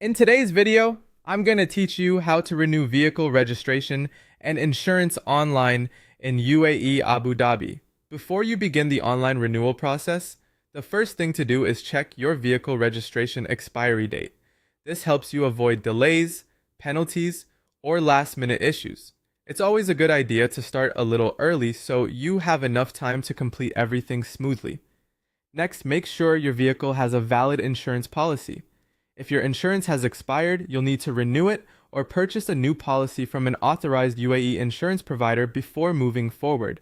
In today's video, I'm going to teach you how to renew vehicle registration and insurance online in UAE Abu Dhabi. Before you begin the online renewal process, the first thing to do is check your vehicle registration expiry date. This helps you avoid delays, penalties, or last-minute issues. It's always a good idea to start a little early so you have enough time to complete everything smoothly. Next, make sure your vehicle has a valid insurance policy. If your insurance has expired, you'll need to renew it or purchase a new policy from an authorized UAE insurance provider before moving forward.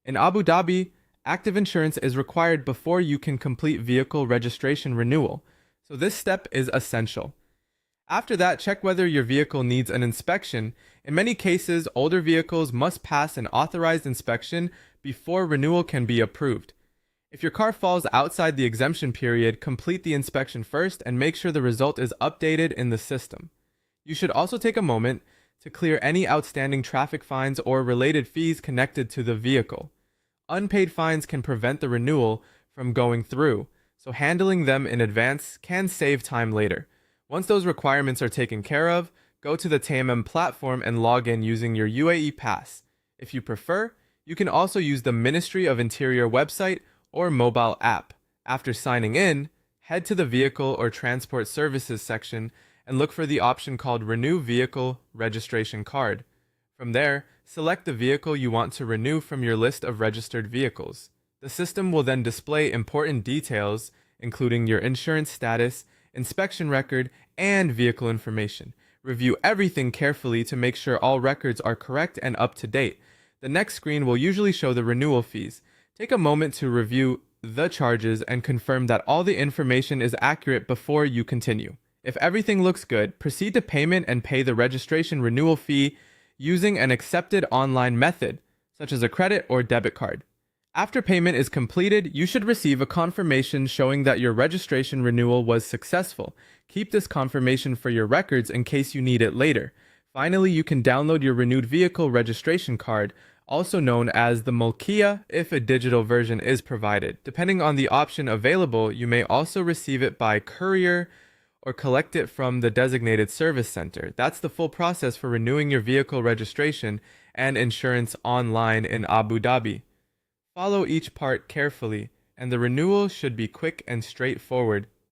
In Abu Dhabi, active insurance is required before you can complete vehicle registration renewal, so this step is essential. After that, check whether your vehicle needs an inspection. In many cases, older vehicles must pass an authorized inspection before renewal can be approved. If your car falls outside the exemption period, complete the inspection first and make sure the result is updated in the system. You should also take a moment to clear any outstanding traffic fines or related fees connected to the vehicle. Unpaid fines can prevent the renewal from going through, so handling them in advance can save time later. Once those requirements are taken care of, go to the TMM platform and log in using your UAE pass. If you prefer, you can also use the Ministry of Interior website or mobile app. After signing in, head to the Vehicle or Transport Services section and look for the option called Renew Vehicle Registration Card. From there, select the vehicle you want to renew from your list of registered vehicles. The system will then display important details, including your insurance status, inspection record, and vehicle information. Review everything carefully to make sure all records are correct and up to date. The next screen will usually show the renewal fees. Take a moment to review the charges and confirm that all the information is accurate before you continue. If everything looks good, proceed to payment and pay the registration renewal fee using an accepted online method, such as a credit or debit card. After payment is completed, you should receive a confirmation showing that your registration renewal was successful. Keep this confirmation for your records in case you need it later. Finally, you can download your renewed vehicle registration card, also known as the Mulkiya, if a digital version is provided. Depending on the option available, you may also receive it by courier or collect it from the designated service center. That's the full process for renewing your vehicle registration and insurance online in Abu Dhabi. Follow each part carefully, and the renewal should be quick and straightforward.